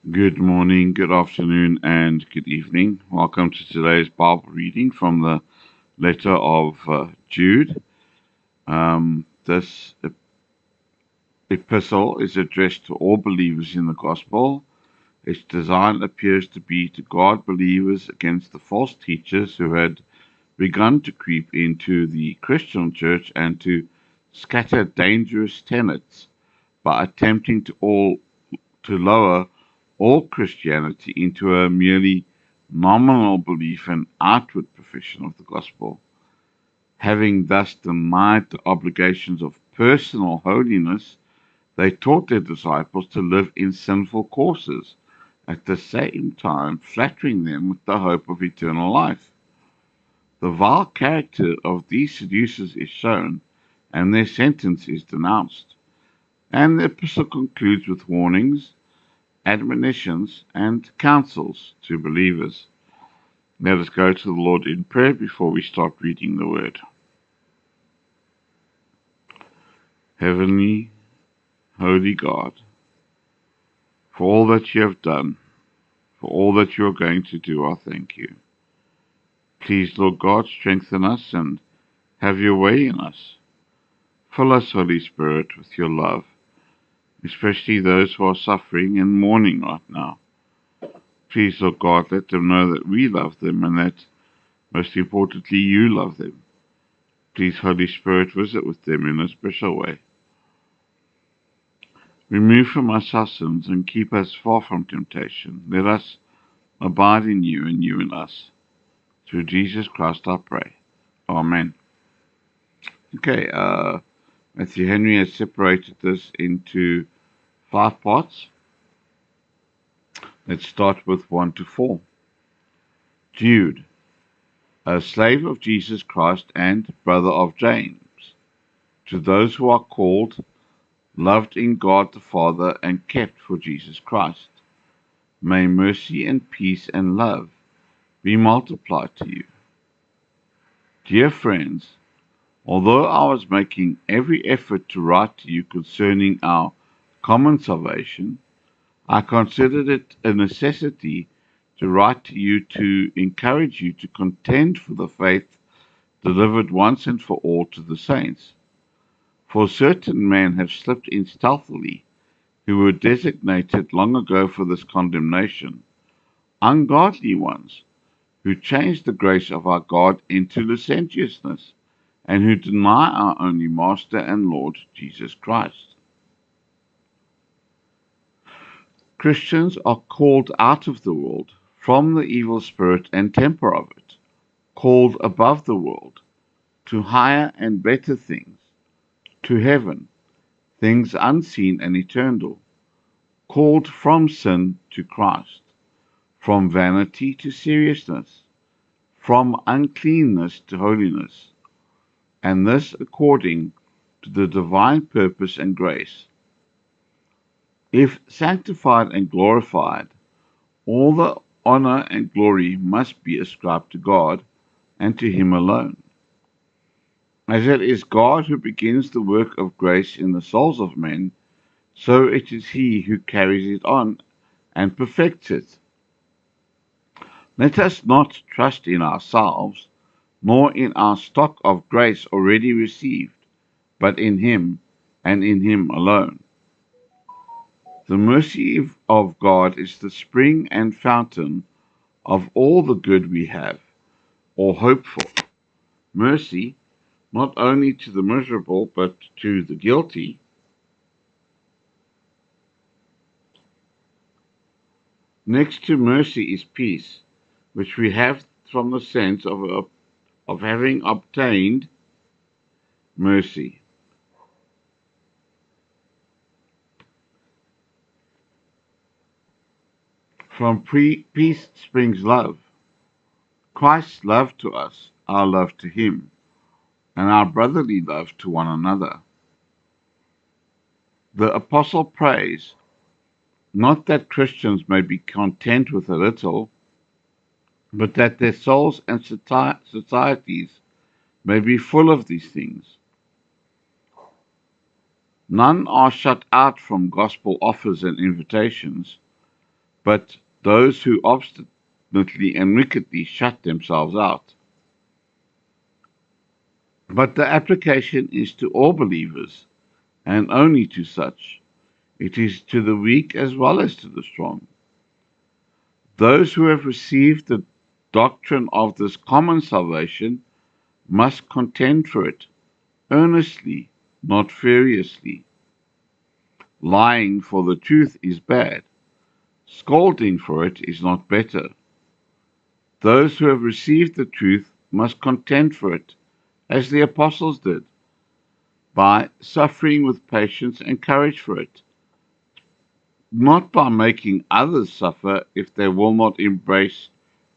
Good morning, good afternoon, and good evening. Welcome to today's Bible reading from the letter of Jude. This epistle is addressed to all believers in the gospel. Its design appears to be to guard believers against the false teachers who had begun to creep into the Christian church and to scatter dangerous tenets by attempting to lower all Christianity into a merely nominal belief and outward profession of the gospel, having thus denied the obligations of personal holiness. They taught their disciples to live in sinful courses, at the same time flattering them with the hope of eternal life. The vile character of these seducers is shown, and their sentence is denounced. And the epistle concludes with warnings, admonitions, and counsels to believers. Let us go to the Lord in prayer before we start reading the Word. Heavenly, Holy God, for all that you have done, for all that you are going to do, I thank you. Please, Lord God, strengthen us and have your way in us. Fill us, Holy Spirit, with your love, especially those who are suffering and mourning right now. Please, Lord God, let them know that we love them and that, most importantly, you love them. Please, Holy Spirit, visit with them in a special way. Remove from us our sins and keep us far from temptation. Let us abide in you and you in us. Through Jesus Christ I pray. Amen. Okay, Matthew Henry has separated this into 5 parts. Let's start with 1 to 4. Jude, a slave of Jesus Christ and brother of James, to those who are called, loved in God the Father, and kept for Jesus Christ, may mercy and peace and love be multiplied to you. Dear friends, although I was making every effort to write to you concerning our common salvation, I considered it a necessity to write to you to encourage you to contend for the faith delivered once and for all to the saints. For certain men have slipped in stealthily, who were designated long ago for this condemnation, ungodly ones, who changed the grace of our God into licentiousness, and who deny our only Master and Lord Jesus Christ. Christians are called out of the world, from the evil spirit and temper of it, called above the world, to higher and better things, to heaven, things unseen and eternal, called from sin to Christ, from vanity to seriousness, from uncleanness to holiness, and this according to the divine purpose and grace. If sanctified and glorified, all the honor and glory must be ascribed to God and to Him alone. As it is God who begins the work of grace in the souls of men, so it is He who carries it on and perfects it. Let us not trust in ourselves, nor in our stock of grace already received, but in Him and in Him alone. The mercy of God is the spring and fountain of all the good we have or hope for. Mercy, not only to the miserable, but to the guilty. Next to mercy is peace, which we have from the sense of having obtained mercy. From peace springs love. Christ's love to us, our love to Him, and our brotherly love to one another. The Apostle prays, not that Christians may be content with a little, but that their souls and societies may be full of these things. None are shut out from gospel offers and invitations, but those who obstinately and wickedly shut themselves out. But the application is to all believers, and only to such. It is to the weak as well as to the strong. Those who have received the doctrine of this common salvation must contend for it, earnestly, not furiously. Lying for the truth is bad. Scolding for it is not better. Those who have received the truth must contend for it, as the apostles did, by suffering with patience and courage for it, not by making others suffer if they will not embrace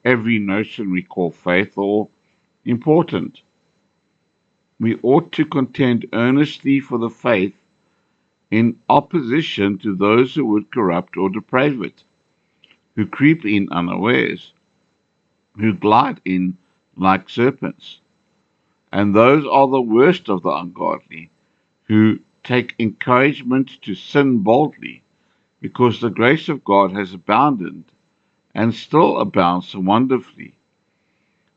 every notion we call faith or important. We ought to contend earnestly for the faith in opposition to those who would corrupt or deprave it, who creep in unawares, who glide in like serpents. And those are the worst of the ungodly, who take encouragement to sin boldly, because the grace of God has abounded and still abounds wonderfully,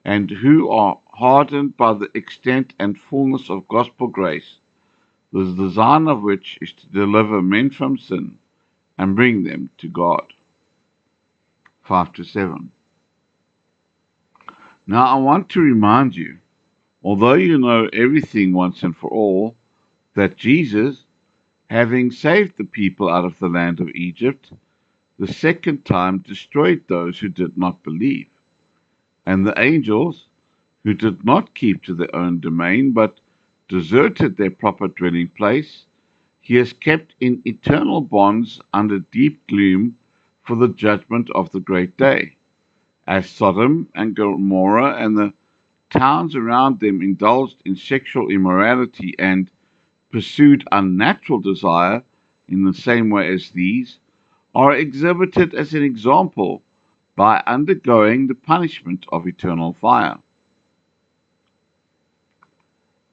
and who are hardened by the extent and fullness of gospel grace, the design of which is to deliver men from sin and bring them to God. 5 to 7. Now I want to remind you, although you know everything once and for all, that Jesus, having saved the people out of the land of Egypt, the second time destroyed those who did not believe, and the angels, who did not keep to their own domain, but deserted their proper dwelling place, he has kept in eternal bonds under deep gloom for the judgment of the great day, as Sodom and Gomorrah and the towns around them indulged in sexual immorality and pursued unnatural desire in the same way as these, are exhibited as an example by undergoing the punishment of eternal fire.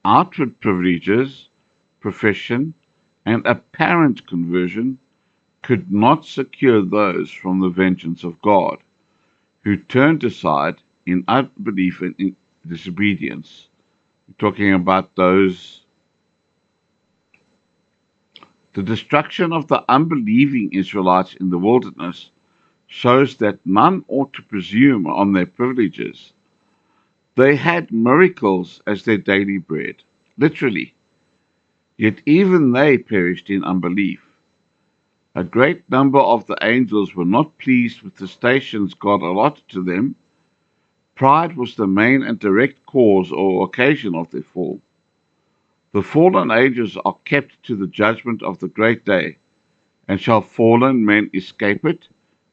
Outward privileges, profession, and apparent conversion could not secure those from the vengeance of God, who turned aside in unbelief and in disobedience. We're talking about those. The destruction of the unbelieving Israelites in the wilderness shows that none ought to presume on their privileges. They had miracles as their daily bread, literally, yet even they perished in unbelief. A great number of the angels were not pleased with the stations God allotted to them. Pride was the main and direct cause or occasion of their fall. The fallen angels are kept to the judgment of the great day, and shall fallen men escape it?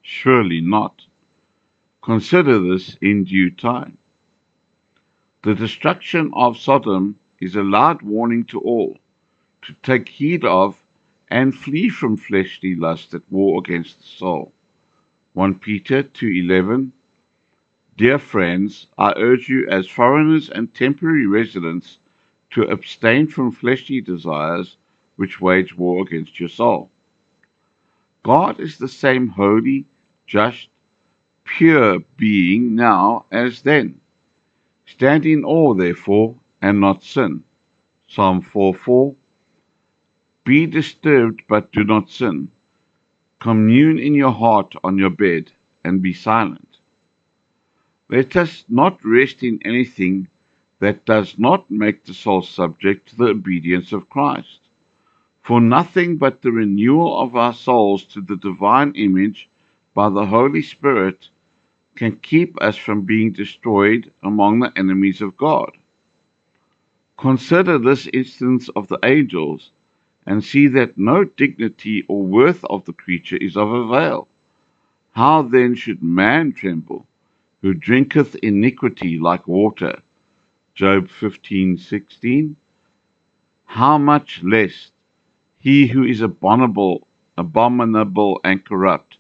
Surely not. Consider this in due time. The destruction of Sodom is a loud warning to all to take heed of and flee from fleshly lust that war against the soul. 1 Peter 2:11. Dear friends, I urge you as foreigners and temporary residents to abstain from fleshly desires which wage war against your soul. God is the same holy, just, pure being now as then. Stand in awe, therefore, and not sin. Psalm 4:4. Be disturbed, but do not sin. Commune in your heart on your bed, and be silent. Let us not rest in anything that does not make the soul subject to the obedience of Christ. For nothing but the renewal of our souls to the divine image by the Holy Spirit can keep us from being destroyed among the enemies of God. Consider this instance of the angels, and see that no dignity or worth of the creature is of avail. How then should man tremble, who drinketh iniquity like water? Job 15:16. How much less he who is abominable and corrupt,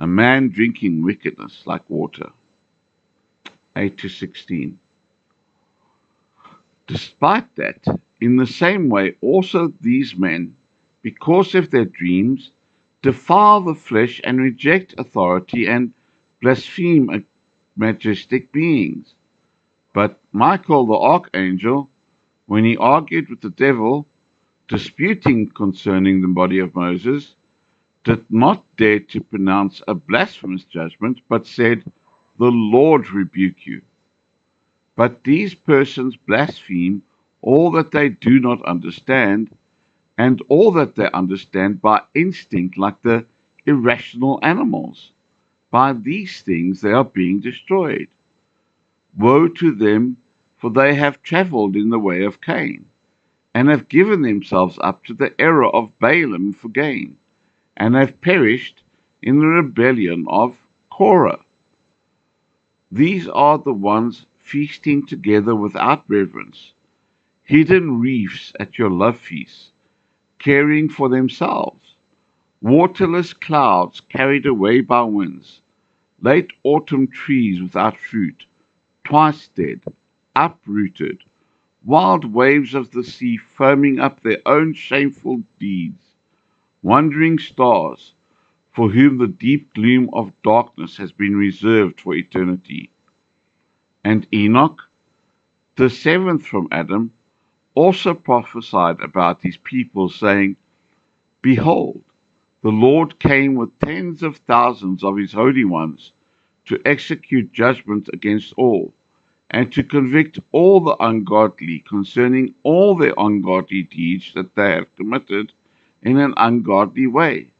a man drinking wickedness like water. 8 to 16. Despite that, in the same way also these men, because of their dreams, defile the flesh and reject authority and blaspheme majestic beings. But Michael the archangel, when he argued with the devil, disputing concerning the body of Moses, did not dare to pronounce a blasphemous judgment, but said, "The Lord rebuke you." But these persons blaspheme all that they do not understand, and all that they understand by instinct, like the irrational animals. By these things they are being destroyed. Woe to them, for they have travelled in the way of Cain, and have given themselves up to the error of Balaam for gain, and have perished in the rebellion of Korah. These are the ones feasting together without reverence, hidden reefs at your love feasts, caring for themselves, waterless clouds carried away by winds, late autumn trees without fruit, twice dead, uprooted, wild waves of the sea foaming up their own shameful deeds, wandering stars, for whom the deep gloom of darkness has been reserved for eternity. And Enoch, the seventh from Adam, also prophesied about these people, saying, "Behold, the Lord came with tens of thousands of his holy ones to execute judgment against all, and to convict all the ungodly concerning all their ungodly deeds that they have committed in an ungodly way,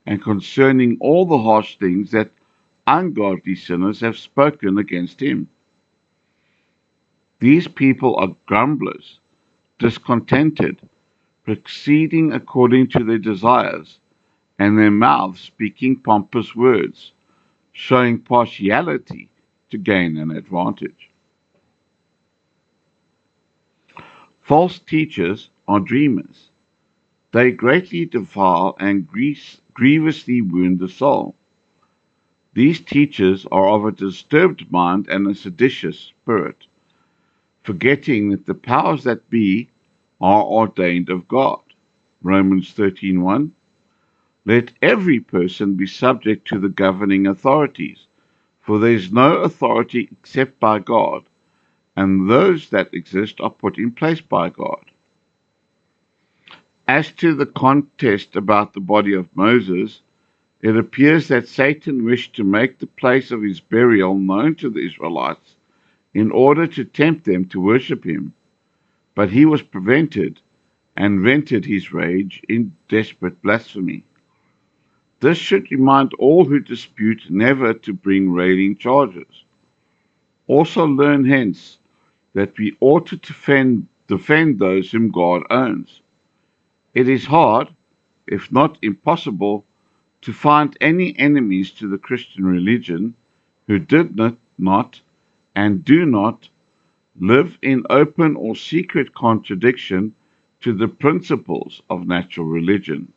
and concerning all the harsh things that ungodly sinners have spoken against him." These people are grumblers, discontented, proceeding according to their desires, and their mouths speaking pompous words, showing partiality to gain an advantage. False teachers are dreamers. They greatly defile and grievously wound the soul. These teachers are of a disturbed mind and a seditious spirit, forgetting that the powers that be are ordained of God. Romans 13:1. Let every person be subject to the governing authorities, for there is no authority except by God, and those that exist are put in place by God. As to the contest about the body of Moses, it appears that Satan wished to make the place of his burial known to the Israelites in order to tempt them to worship him, but he was prevented and vented his rage in desperate blasphemy. This should remind all who dispute never to bring railing charges. Also learn hence that we ought to defend those whom God owns. It is hard, if not impossible, to find any enemies to the Christian religion who did not and do not live in open or secret contradiction to the principles of natural religion.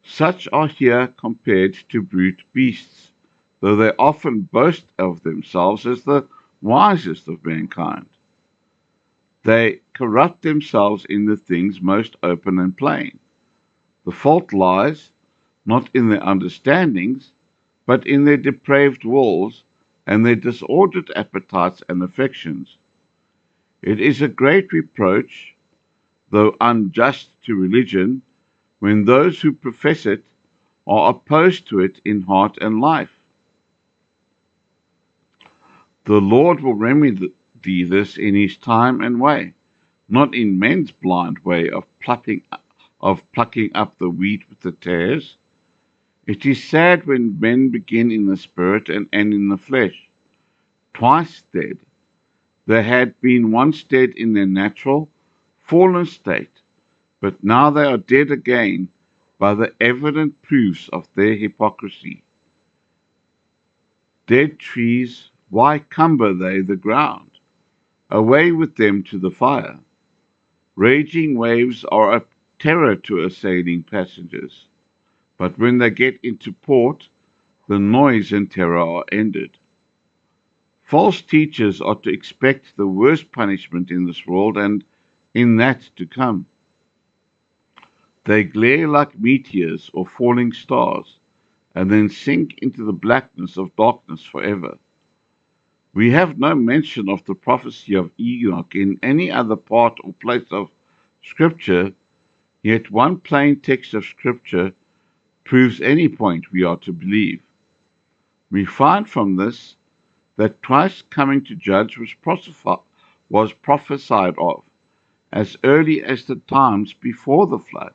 Such are here compared to brute beasts, though they often boast of themselves as the wisest of mankind. They corrupt themselves in the things most open and plain. The fault lies not in their understandings, but in their depraved wills and their disordered appetites and affections. It is a great reproach, though unjust to religion, when those who profess it are opposed to it in heart and life. The Lord will remedy this in his time and way, not in men's blind way of plucking up the wheat with the tares. It is sad when men begin in the spirit and end in the flesh. Twice dead, they had been once dead in their natural, fallen state, but now they are dead again by the evident proofs of their hypocrisy. Dead trees, why cumber they the ground? Away with them to the fire. Raging waves are a terror to assailing passengers, but when they get into port, the noise and terror are ended. False teachers are to expect the worst punishment in this world and in that to come. They glare like meteors or falling stars, and then sink into the blackness of darkness forever. We have no mention of the prophecy of Enoch in any other part or place of Scripture, yet one plain text of Scripture proves any point we are to believe. We find from this that Christ's coming to judge was prophesied of as early as the times before the flood.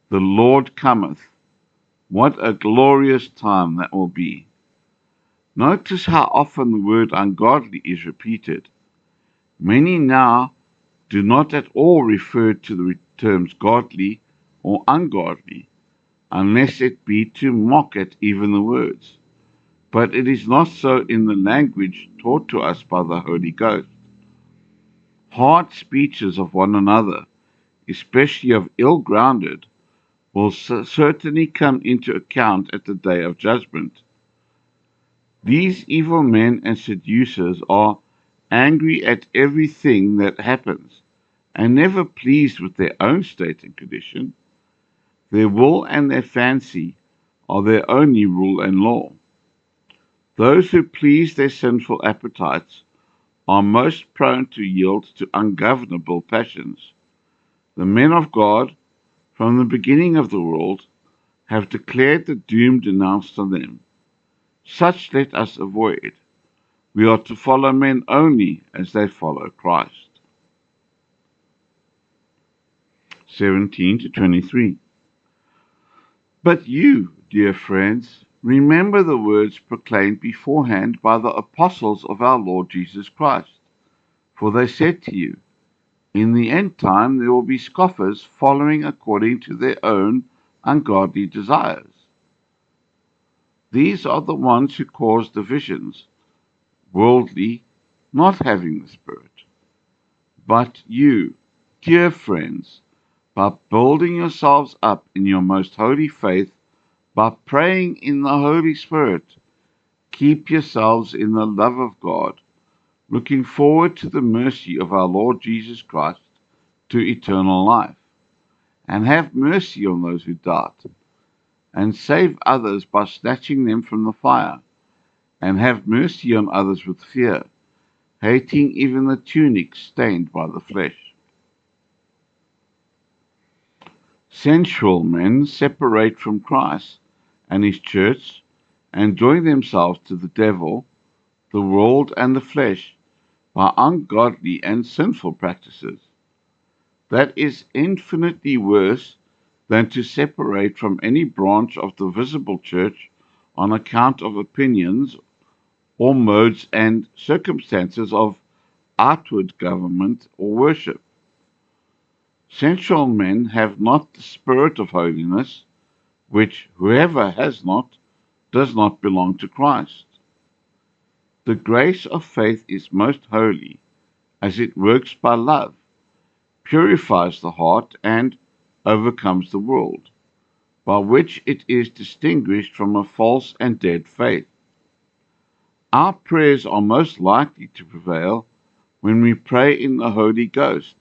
The Lord cometh. What a glorious time that will be. Notice how often the word ungodly is repeated. Many now do not at all refer to the terms godly or ungodly, unless it be to mock at even the words. But it is not so in the language taught to us by the Holy Ghost. Hard speeches of one another, especially of ill-grounded, will certainly come into account at the day of judgment. These evil men and seducers are angry at everything that happens, and never pleased with their own state and condition. Their will and their fancy are their only rule and law. Those who please their sinful appetites are most prone to yield to ungovernable passions. The men of God, from the beginning of the world, have declared the doom denounced on them. Such let us avoid. We are to follow men only as they follow Christ. 17 to 23. But you, dear friends, remember the words proclaimed beforehand by the apostles of our Lord Jesus Christ. For they said to you, in the end time there will be scoffers following according to their own ungodly desires. These are the ones who cause divisions, worldly, not having the Spirit. But you, dear friends, by building yourselves up in your most holy faith, by praying in the Holy Spirit, keep yourselves in the love of God, looking forward to the mercy of our Lord Jesus Christ to eternal life. And have mercy on those who doubt, and save others by snatching them from the fire, and have mercy on others with fear, hating even the tunic stained by the flesh. Sensual men separate from Christ and his church, and join themselves to the devil, the world, and the flesh by ungodly and sinful practices. That is infinitely worse than to separate from any branch of the visible church on account of opinions or modes and circumstances of outward government or worship. Sensual men have not the spirit of holiness, which whoever has not does not belong to Christ. The grace of faith is most holy, as it works by love, purifies the heart, and overcomes the world, by which it is distinguished from a false and dead faith. Our prayers are most likely to prevail when we pray in the Holy Ghost,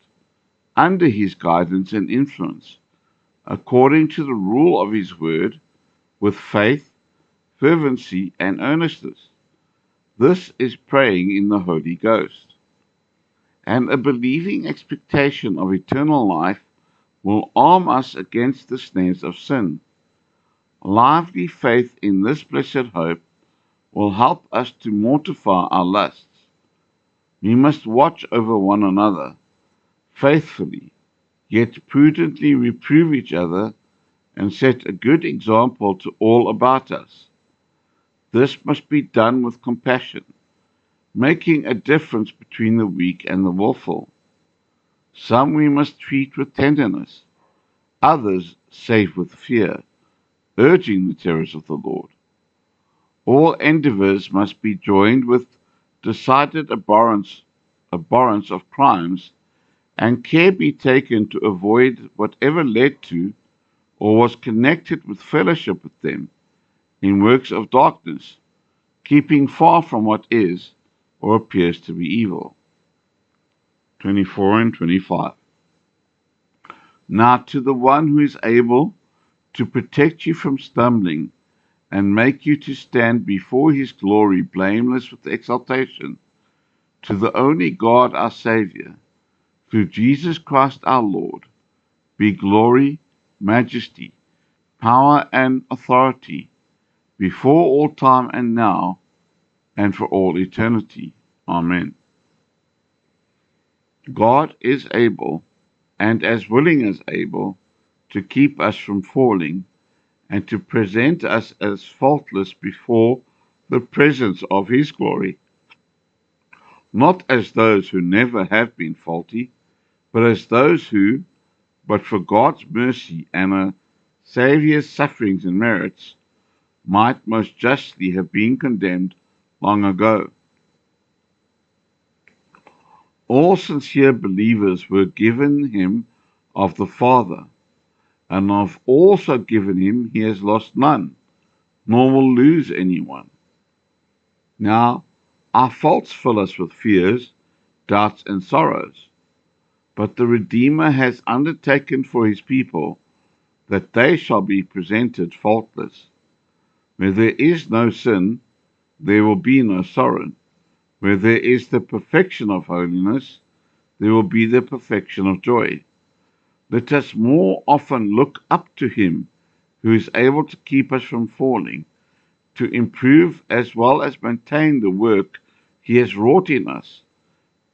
under his guidance and influence, according to the rule of his word, with faith, fervency, and earnestness. This is praying in the Holy Ghost. And a believing expectation of eternal life will arm us against the snares of sin. Lively faith in this blessed hope will help us to mortify our lusts. We must watch over one another, faithfully, yet prudently reprove each other, and set a good example to all about us. This must be done with compassion, making a difference between the weak and the willful. Some we must treat with tenderness, others save with fear, urging the terrors of the Lord. All endeavors must be joined with decided abhorrence of crimes, and care be taken to avoid whatever led to or was connected with fellowship with them in works of darkness, keeping far from what is or appears to be evil. 24 and 25. Now to the one who is able to protect you from stumbling and make you to stand before his glory blameless with exaltation, to the only God our Saviour, through Jesus Christ our Lord, be glory, majesty, power, and authority, before all time and now, and for all eternity. Amen. God is able, and as willing as able, to keep us from falling, and to present us as faultless before the presence of his glory, not as those who never have been faulty, but as those who, but for God's mercy and a Saviour's sufferings and merits, might most justly have been condemned long ago. All sincere believers were given him of the Father, and of all so given him he has lost none, nor will lose anyone. Now, our faults fill us with fears, doubts, and sorrows, but the Redeemer has undertaken for his people that they shall be presented faultless. Where there is no sin, there will be no sorrow. Where there is the perfection of holiness, there will be the perfection of joy. Let us more often look up to him who is able to keep us from falling, to improve as well as maintain the work he has wrought in us,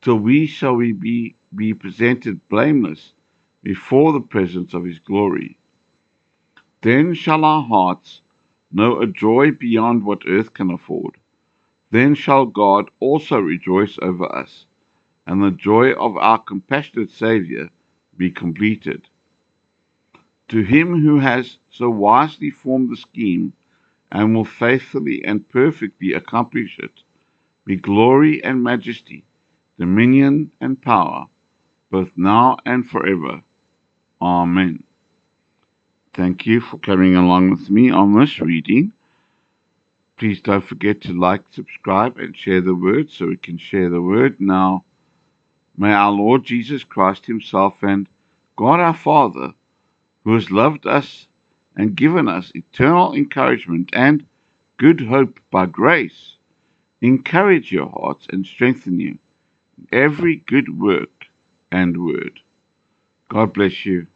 till we shall be presented blameless before the presence of his glory. Then shall our hearts know a joy beyond what earth can afford. Then shall God also rejoice over us, and the joy of our compassionate Saviour be completed. To him who has so wisely formed the scheme, and will faithfully and perfectly accomplish it, be glory and majesty, dominion and power, both now and forever. Amen. Thank you for coming along with me on this reading. Please don't forget to like, subscribe, and share the word so we can share the word. Now, may our Lord Jesus Christ himself and God our Father, who has loved us and given us eternal encouragement and good hope by grace, encourage your hearts and strengthen you in every good work and word. God bless you.